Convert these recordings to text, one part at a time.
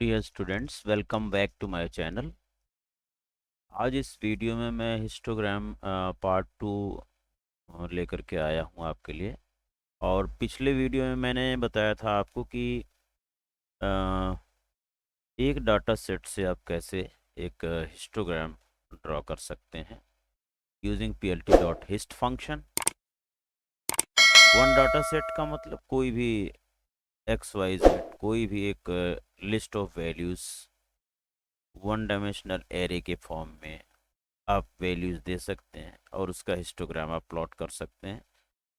Dear students, welcome back to my channel. आज इस video में मैं हिस्टोग्राम पार्ट 2 लेकर के आया हूँ आपके लिए। और पिछले वीडियो में मैंने बताया था आपको कि अ, एक डाटा सेट से आप कैसे एक हिस्टोग्राम ड्रॉ कर सकते हैं using plt.hist function. One data set का मतलब कोई भी एक्स वाई जेड, कोई भी एक list of values one dimensional array के फॉर्म में आप वैल्यूज़ दे सकते हैं और उसका हिस्टोग्राम आप प्लॉट कर सकते हैं।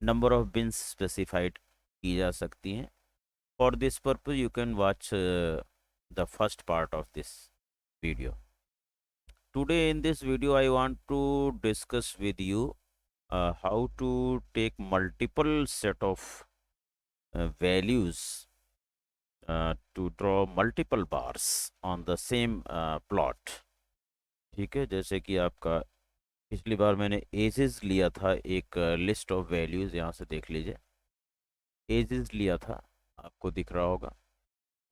नंबर ऑफ बिन्स स्पेसिफाइड की जा सकती हैं। For this purpose you can watch the first part of this video. Today in this video I want to discuss with you how to take multiple set of values to draw multiple bars on the same plot। ठीक है, जैसे कि आपका पिछली बार मैंने edges लिया था, एक लिस्ट ऑफ वैल्यूज़, यहाँ से देख लीजिए एजेस लिया था, आपको दिख रहा होगा।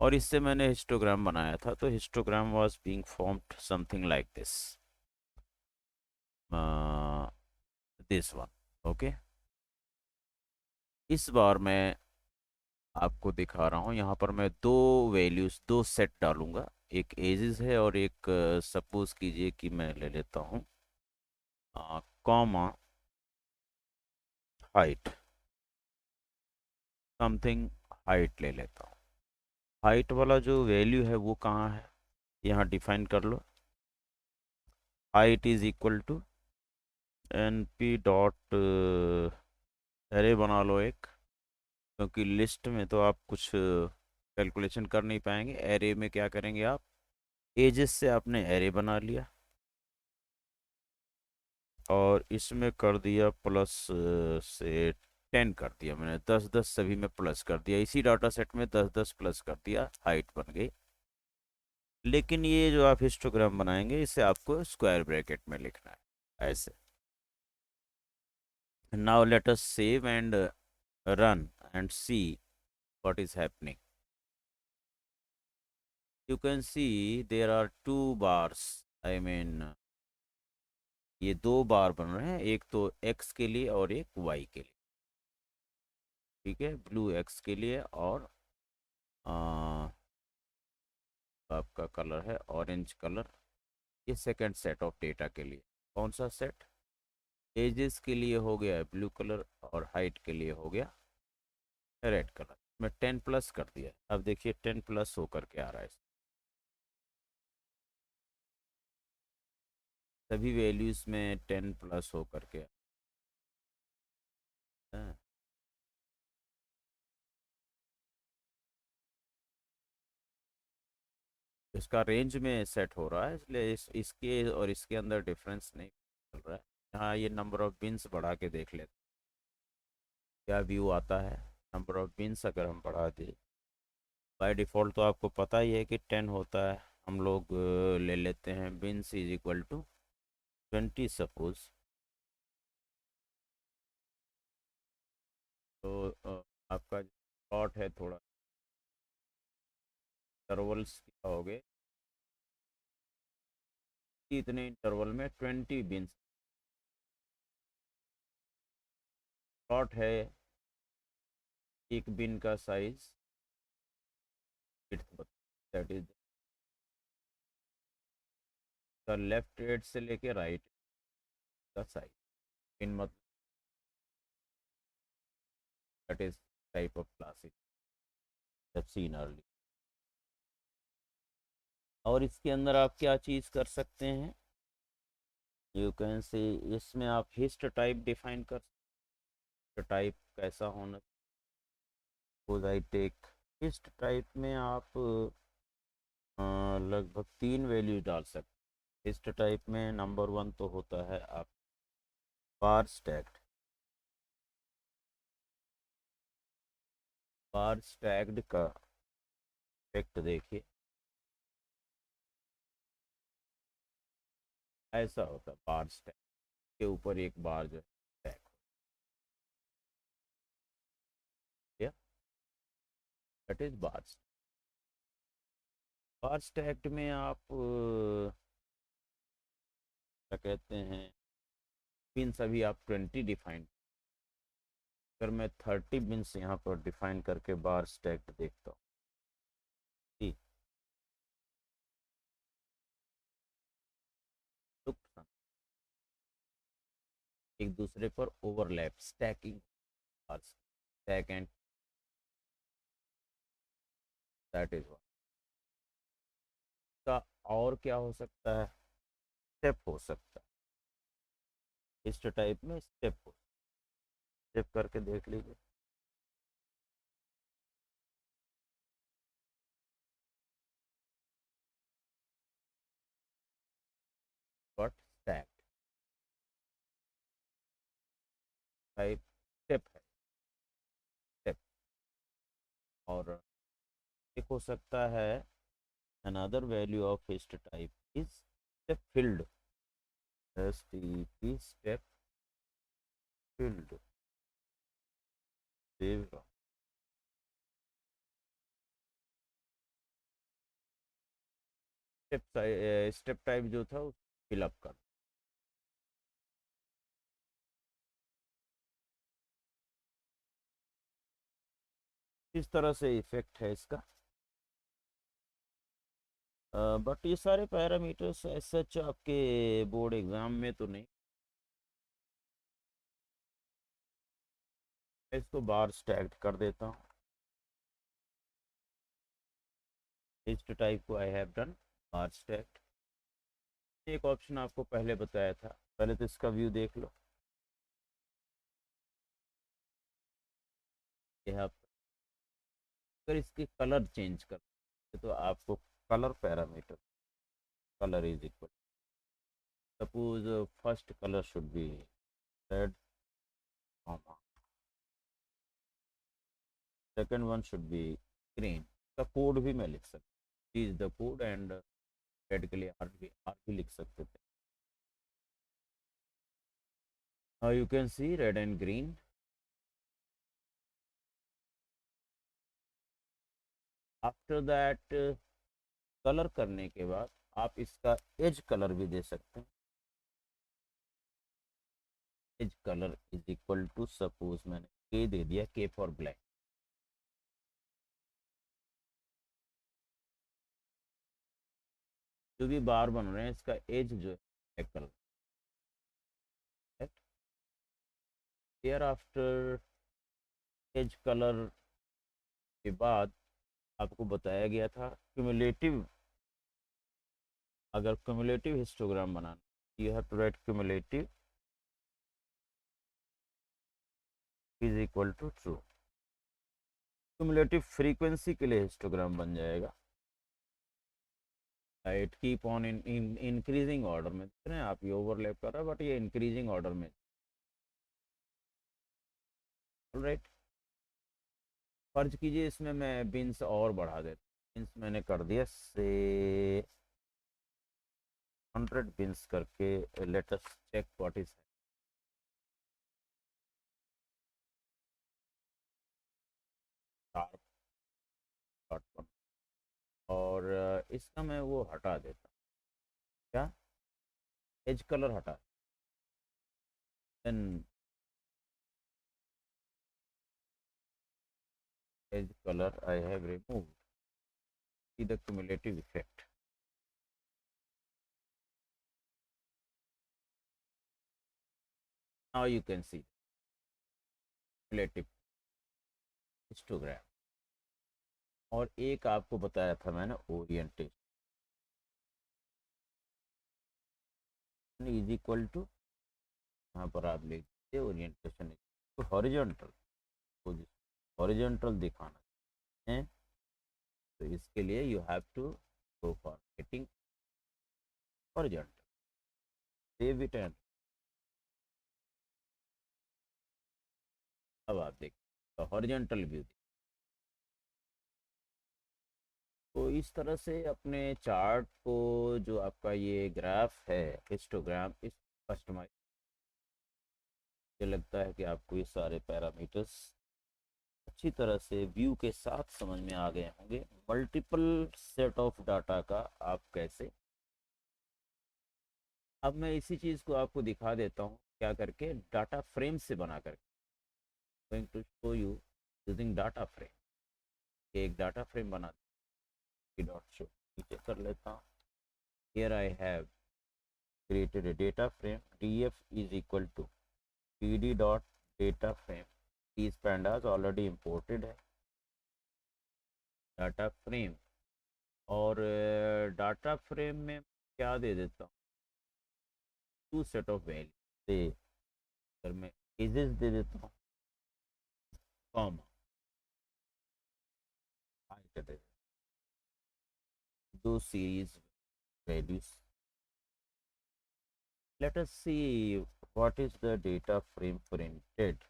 और इससे मैंने हिस्टोग्राम बनाया था, तो histogram was being formed something like this one. Okay, इस बार मैं आपको दिखा रहा हूँ, यहाँ पर मैं दो वैल्यूज़, दो सेट डालूंगा। एक एजेस है और एक सपोज कीजिए कि मैं ले लेता हूँ कॉमा हाइट, समथिंग हाइट ले लेता हूँ। हाइट वाला जो वैल्यू है वो कहाँ है, यहाँ डिफाइन कर लो। Height is equal to N P dot array बना लो एक, क्योंकि लिस्ट में तो आप कुछ कैलकुलेशन कर नहीं पाएंगे। एरे में क्या करेंगे आप, एजेस से आपने एरे बना लिया और इसमें कर दिया प्लस से 10 कर दिया मैंने, 10 10 सभी में प्लस कर दिया। इसी डाटा सेट में 10 10 प्लस कर दिया, हाइट बन गई। लेकिन ये जो आप हिस्टोग्राम बनाएंगे इसे आपको स्क्वायर ब्रैकेट में लिखना है ऐसे। Now let us save and run and see what is happening. You can see there are two bars. I mean, ये दो बार बन रहे हैं, एक तो x के लिए और एक y के लिए। ठीक है, ब्लू x के लिए और आ, आपका कलर है ऑरेंज कलर। ये सेकंड सेट ऑफ डेटा के लिए। कौन सा सेट? एजेस के लिए हो गया ब्लू कलर और हाइट के लिए हो गया रेड कलर। मैं 10 प्लस कर दिया, अब देखिए 10 प्लस होकर के आ रहा है। सभी वैल्यूज में 10 प्लस होकर के हाँ, इसका रेंज में सेट हो रहा है, इसलिए इसके और इसके अंदर डिफरेंस नहीं चल रहा है। यहाँ ये नंबर ऑफ बिन्स बढ़ा के देख लेते हैं क्या व्यू आता है। नंबर ऑफ बिन्स अगर हम बढ़ा दें, बाय डिफ़ॉल्ट तो आपको पता ही है कि 10 होता है। हम लोग ले लेते हैं bins is equal to 20 suppose. तो आपका प्लॉट है थोड़ा इंटरवल्स क्या हो गए कि इतने इंटरवल में 20 बिन्स प्लॉट है। एक बिन का size that is the left edge से लेके राइट का साइज। बिन मतलब that is type of classic scene early. और इसके अंदर आप क्या चीज़ कर सकते हैं, यू कैन से इसमें आप हिस्ट टाइप डिफाइन कर सकते। टाइप कैसा होना, suppose I take hist type में आप लगभग 3 वैल्यू डाल सकते। हिस्ट टाइप में नंबर 1 तो होता है आप बार स्टैक्ड। बार स्टैक्ड का इफेक्ट देखिए, ऐसा होता है बार स्टैक के ऊपर एक बार जो स्टैक हो गया, that is bar. Bar stacked में आप क्या कहते हैं, बिन्स अभी आप 20 डिफाइन, अगर मैं 30 बिन्स यहाँ पर डिफाइन करके बार स्टैक्ड देखता हूँ, ठीक, तो एक दूसरे पर overlap stacking, stack and that is का। और क्या हो सकता है, स्टेप हो सकता है, इस टाइप में स्टेप हो, स्टेप करके देख लीजिए। बट स्टैक टाइप स्टेप है, स्टेप। और एक हो सकता है, another value of hist type is step filled, step step filled wave, step type जो था फिलअप कर। इस तरह से इफेक्ट है इसका। बट ये सारे पैरामीटर्स सच आपके बोर्ड एग्जाम में तो नहीं। मैं इसको बार स्टैक्ड कर देता हूँ, इस टाइप को I have done bar stacked. एक ऑप्शन आपको पहले बताया था, पहले तो इसका व्यू देख लो। ये आप अगर इसके कलर चेंज कर तो आपको colour parameter, colour is equal, suppose first colour should be red, second one should be green. का कोड भी मैं लिख सकता, is the code and red के लिए आर भी लिख सकते थे। Now you can C red and green. After that colour करने के बाद आप इसका एज कलर भी दे सकते हैं। Edge colour is equal to, suppose मैंने के दे दिया, के फॉर ब्लैक। जो भी बार बन रहे हैं इसका एज जो है colour, here after edge colour के बाद आपको बताया गया था क्यूमुलेटिव, अगर क्यूमुलेटिव हिस्टोग्राम बनाना, you have to write cumulative is equal to true. Cumulative frequency के लिए हिस्टोग्राम बन जाएगा। It keep on in increasing order में, देख रहे हैं आप, ये ओवरलैप कर रहा है बट ये इंक्रीजिंग ऑर्डर में। राइट, फर्ज कीजिए इसमें मैं बिन्स और बढ़ा देता, बिन्स मैंने कर दिया से 100 बिन्स करके, let us check what is sharp. और इसका मैं वो हटा देता, क्या, एज कलर हटा, then edge colour I have removed, see the cumulative effect. Now you can see cumulative histogram. और एक आपको बताया था मैंने ओरिएंटेशन इज इक्वल टू, यहाँ पर आप लिख दीजिए ओरिएंटेशन तो हॉरिजॉन्टल, हॉरिजॉन्टल दिखाना है, तो इसके लिए you have to go for getting horizontal, save it and, अब आप देखिए हॉरिजॉन्टल व्यू। तो इस तरह से अपने चार्ट को, जो आपका ये ग्राफ है हिस्टोग्राम, इस कस्टमाइज, मुझे लगता है कि आपको ये सारे पैरामीटर्स अच्छी तरह से व्यू के साथ समझ में आ गए होंगे। मल्टीपल सेट ऑफ डाटा का आप कैसे, अब मैं इसी चीज़ को आपको दिखा देता हूँ क्या करके, डाटा फ्रेम से बना करके। Going to show you using data frame. एक डाटा फ्रेम बना डॉट शो नीचे कर लेता हूँ। Here I have created a data frame. df is equal to pd dot data frame. These pandas already imported है डाटा फ्रेम। और data frame में क्या दे देता हूँ, टू सेट ऑफ वैल्यू से, अगर मैं एजेस दे देता हूँ, कॉमा हाइट दे, दो series values. Let us see what is the data frame printed।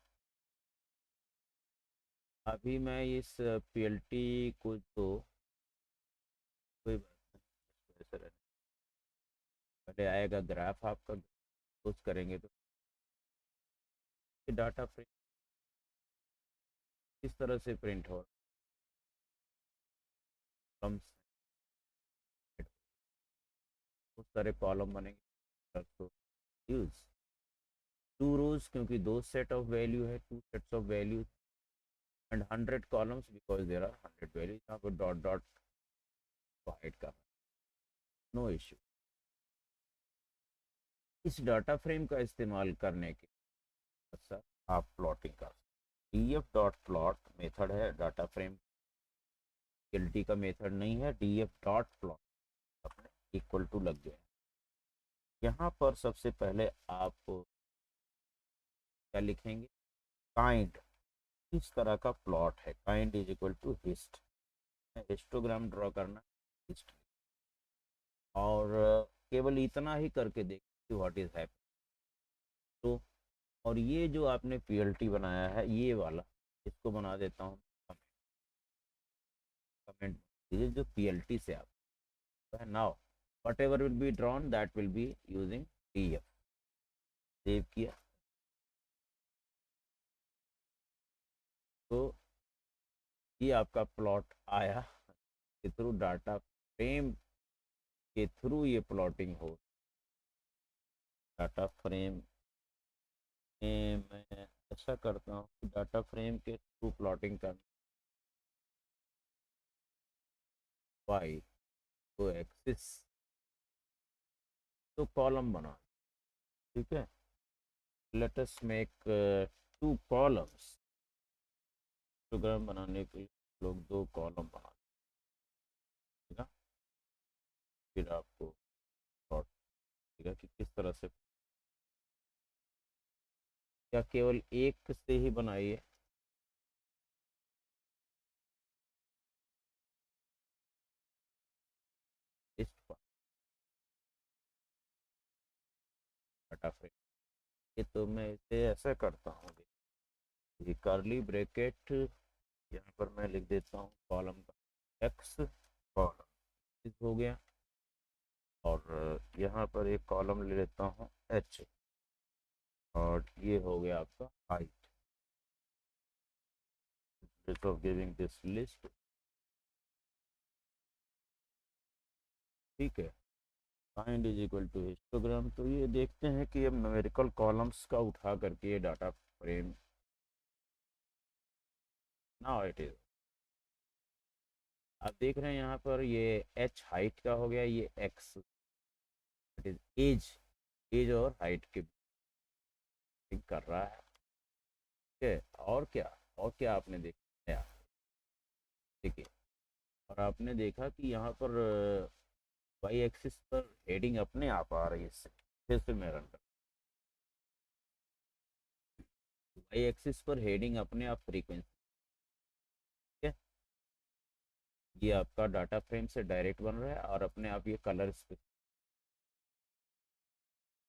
अभी मैं इस PLT को तो कोई बात नहीं, ऐसा रहने, पहले आएगा ग्राफ आपका, यूज करेंगे तो डाटा फ्रेम किस तरह से प्रिंट हो, कॉलम्स, बहुत सारे कॉलम बनेंगे, यूज टू रोज क्योंकि दो सेट ऑफ वैल्यू है, two sets of value, and 100 columns because there are 100 values. यहाँ पर डॉट डॉट हाइड का नो इश्यू। इस डाटा फ्रेम का इस्तेमाल करने के साथ आप प्लॉटिंग कर, df डॉट प्लॉट मेथड है डाटा फ्रेम, PLT का मेथड नहीं है। df डॉट प्लॉट अपने इक्वल टू लग गए। यहाँ पर सबसे पहले आप क्या लिखेंगे, काइंड, इस तरह का प्लॉट है, kind is equal to hist, histogram draw करना, हिस्ट, और केवल इतना ही करके देखिए व्हाट इज हैपन। तो और ये जो आपने PLT बनाया है ये वाला, इसको बना देता हूँ कमेंट, ये जो PLT से आप now whatever will be drawn that will be using df। Save किया तो ये आपका प्लॉट आया के थ्रू, डाटा फ्रेम के थ्रू ये प्लॉटिंग हो। डाटा फ्रेम में मैं ऐसा करता हूँ कि डाटा फ्रेम के थ्रू प्लॉटिंग कर, वाई तो एक्सिस तो कॉलम बना, ठीक है। Let us make two columns, program बनाने के लिए लोग दो कॉलम बना देगा, फिर आपको प्लॉट देगा कि किस तरह से, या केवल एक से ही बनाइए, इस डाटा फ्रेम ये तो मैं इसे ऐसा करता हूँ, ये कर्ली ब्रैकेट यहाँ पर मैं लिख देता हूँ कॉलम का एक्स, कॉलम हो गया, और यहाँ पर एक कॉलम ले लेता हूँ एच, और ये हो गया आपका height, of giving this list, ठीक है। Kind is equal to histogram. तो ये देखते हैं कि अब न्यूमेरिकल कॉलम्स का उठा करके ये data frame, now it is, आप देख रहे हैं यहाँ पर ये एच हाइट का हो गया, ये X it is age, age और हाइट के कर रहा है, ठीक है। और क्या आपने देखा, देखिए, और आपने देखा कि यहाँ पर वाई एक्सिस पर हेडिंग अपने आप आ रही है, इससे फिर से मैं रन कर, वाई एक्सिस पर हेडिंग अपने आप फ्रीक्वेंसी, ठीक है। ये आपका डाटा फ्रेम से डायरेक्ट बन रहा है, और अपने आप ये कलर,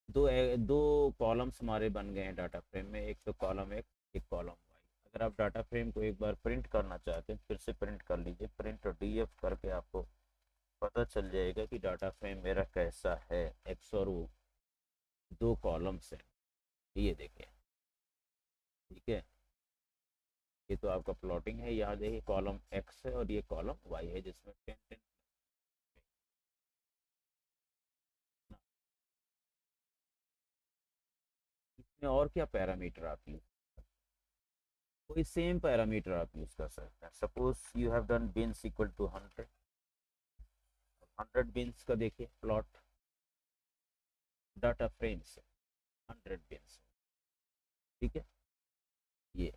दो कॉलम्स हमारे बन गए हैं डाटा फ्रेम में, एक तो कॉलम एक कॉलम वाई। अगर आप डाटा फ्रेम को एक बार प्रिंट करना चाहते हैं, फिर से प्रिंट कर लीजिए, प्रिंट और डीएफ करके आपको पता चल जाएगा कि डाटा फ्रेम मेरा कैसा है, एक्स और वो दो कॉलम्स हैं, ये देखें, ठीक है। ये तो आपका प्लॉटिंग है, यहाँ देखिए कॉलम एक्स है और ये कॉलम वाई है जिसमें 10 इसमें और क्या पैरामीटर आप यूज, कोई सेम पैरामीटर आप यूज कर सकते हैं। Suppose you have done bins equal to 100, 100 bins का देखिए प्लॉट डाटा फ्रेम से 100 बिन्स, ठीक है ये।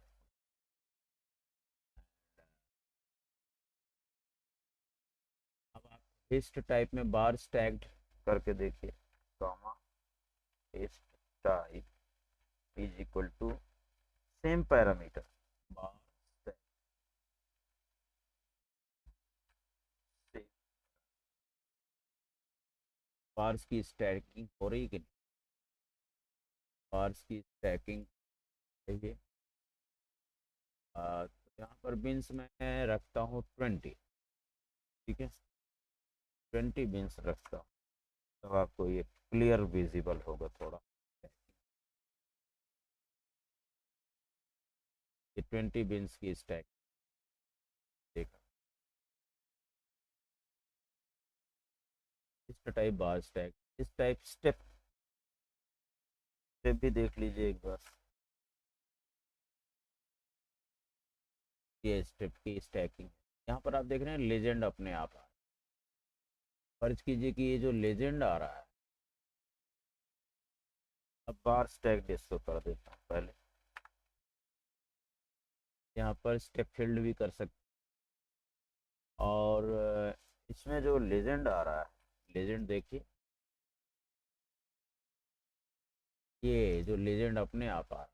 अब आप लिस्ट टाइप में बार स्टैक्ड करके देखिए, comma list type is equal to same parameter bar stack, bars की स्टैकिंग हो रही है कि नहीं, बार्स की स्टैकिंग चाहिए। तो यहाँ पर बिन्स मैं रखता हूँ 20, ठीक है 20 बिन्स रखता हूँ, तब आपको ये क्लियर विजिबल होगा थोड़ा। ये 20 बिन्स की स्टैक देखा, इस टाइप बार स्टैक, इस टाइप स्टेप स्टेप भी देख लीजिए एक बार। ये स्टेप की स्टैकिंग, यहाँ पर आप देख रहे हैं लेजेंड अपने आप आ रहा है। फर्ज कीजिए कि ये जो लेजेंड आ रहा है, अब बार स्टैक इसको कर देता हूँ पहले, यहाँ पर स्टेप फील्ड भी कर सकते, और इसमें जो लेजेंड आ रहा है, लेजेंड देखिए ये जो लेजेंड अपने आप आ रहा है,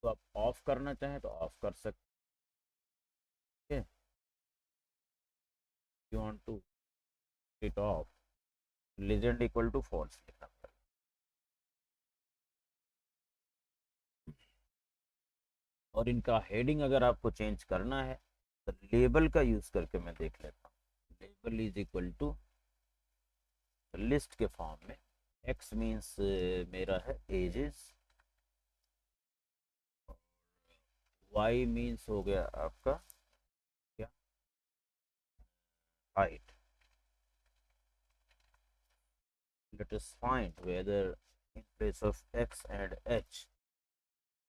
तो आप ऑफ करना चाहें तो ऑफ कर सकते हैं, you want to it off, legend equal to false लिखना पड़ेगा। और इनका हेडिंग अगर आपको चेंज करना है तो लेबल का यूज करके मैं देख लेता हूँ, label is equal to list के फॉर्म में, एक्स मीन्स मेरा है एजेस, वाई मीन्स हो गया आपका क्या, height. Let us find whether in place of x and h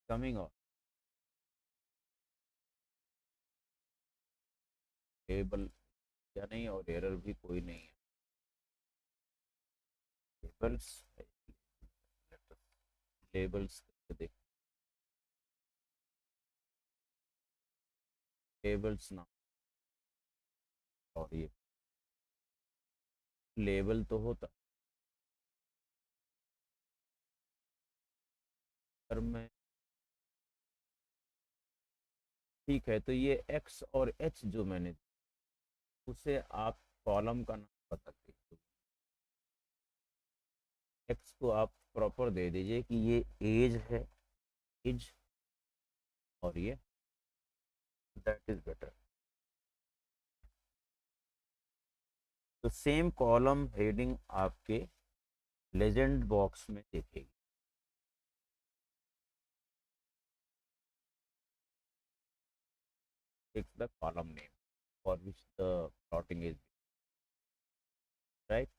coming on table या नहीं, और एरर भी कोई नहीं है, टेबल्स लेबल्स देख, टेबल्स ना, और ये लेबल तो होता, पर मैं ठीक है, तो ये x और h जो मैंने, उसे आप कॉलम का नाम बता दीजिए, x को आप प्रॉपर दे दीजिए कि ये एज है, एज, और ये दैट इज बेटर। तो सेम कॉलम हेडिंग आपके लेजेंड बॉक्स में देखेगी। Takes the column name for which the plotting is, right,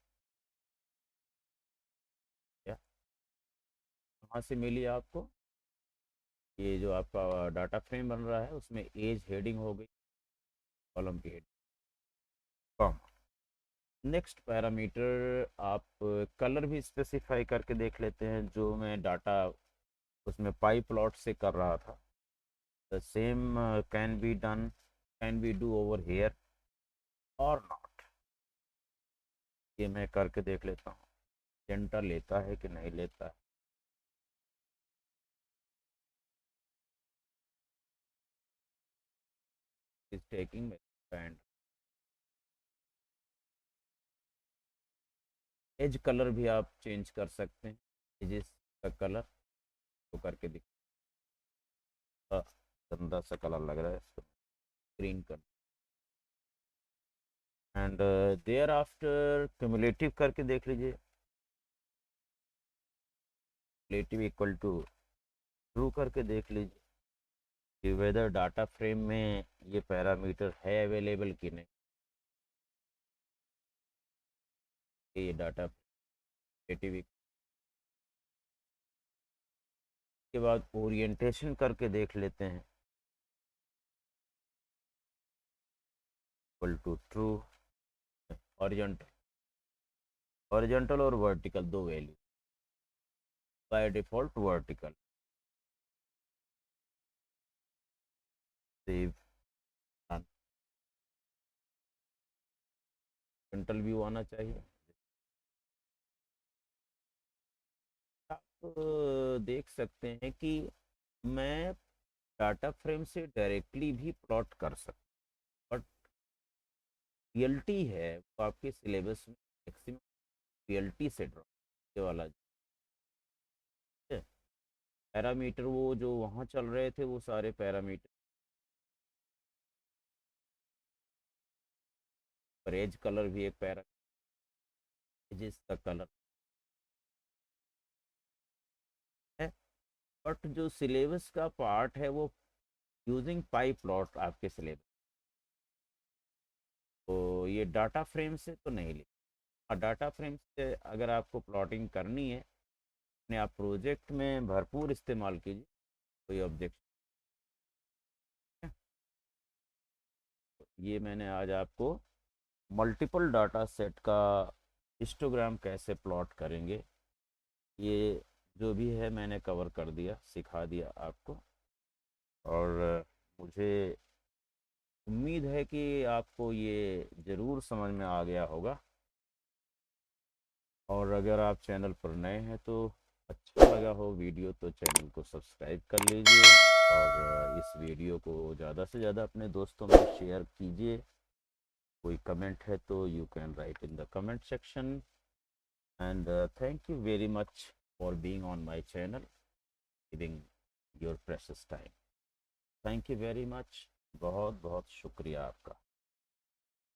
या कहाँ से मिली आपको, ये जो आपका डाटा फ्रेम बन रहा है उसमें एज हेडिंग हो गई, कॉलम की हेडिंग कम। नेक्स्ट पैरामीटर आप कलर भी स्पेसिफाई करके देख लेते हैं, जो मैं डाटा उसमें पाई प्लॉट से कर रहा था, the same can be done, can be do over here और नॉट, ये मैं करके देख लेता हूँ जेंटा लेता है कि नहीं लेता है। Is taking and edge colour भी आप चेंज कर सकते हैं, एजेस का कलर तो करके दिख, गंदा सा कलर लग रहा है इसको, green colour, and there after cumulative करके देख लीजिए, क्यूमुलेटिव इक्वल टू ट्रू करके देख लीजिए, कि वेदर डाटा फ्रेम में ये पैरामीटर है अवेलेबल कि नहीं, ये डाटा क्रिएटिव के बाद ओरिएंटेशन करके देख लेते हैं। Equal to true, horizontal, horizontal और वर्टिकल दो value, by default vertical. Save, horizontal view आना चाहिए। आप देख सकते हैं कि मैं डाटा फ्रेम से डायरेक्टली भी प्लॉट कर सकता, बट रियलिटी है वो आपके सिलेबस में मैक्सिमम रियलिटी से ड्रॉ वाला पैरामीटर, वो जो वहाँ चल रहे थे वो सारे पैरामीटर, पर एज कलर भी एक पैरा, एजेस का कलर है, बट जो सिलेबस का पार्ट है वो यूजिंग पाई प्लॉट आपके सिलेबस, तो ये डाटा फ्रेम से तो नहीं लिखा। हाँ, डाटा फ्रेम से अगर आपको प्लॉटिंग करनी है अपने आप प्रोजेक्ट में भरपूर इस्तेमाल कीजिए, कोई ऑब्जेक्शन। ये मैंने आज आपको मल्टीपल डाटा सेट का हिस्टोग्राम कैसे प्लॉट करेंगे, ये जो भी है मैंने कवर कर दिया, सिखा दिया आपको। और मुझे उम्मीद है कि आपको ये ज़रूर समझ में आ गया होगा। और अगर आप चैनल पर नए हैं तो अच्छा लगा हो वीडियो तो चैनल को सब्सक्राइब कर लीजिए, और इस वीडियो को ज़्यादा से ज़्यादा अपने दोस्तों में शेयर कीजिए। कोई कमेंट है तो you can write in the comment section, and thank you very much for being on my channel, giving your precious time. Thank you very much. बहुत बहुत शुक्रिया आपका.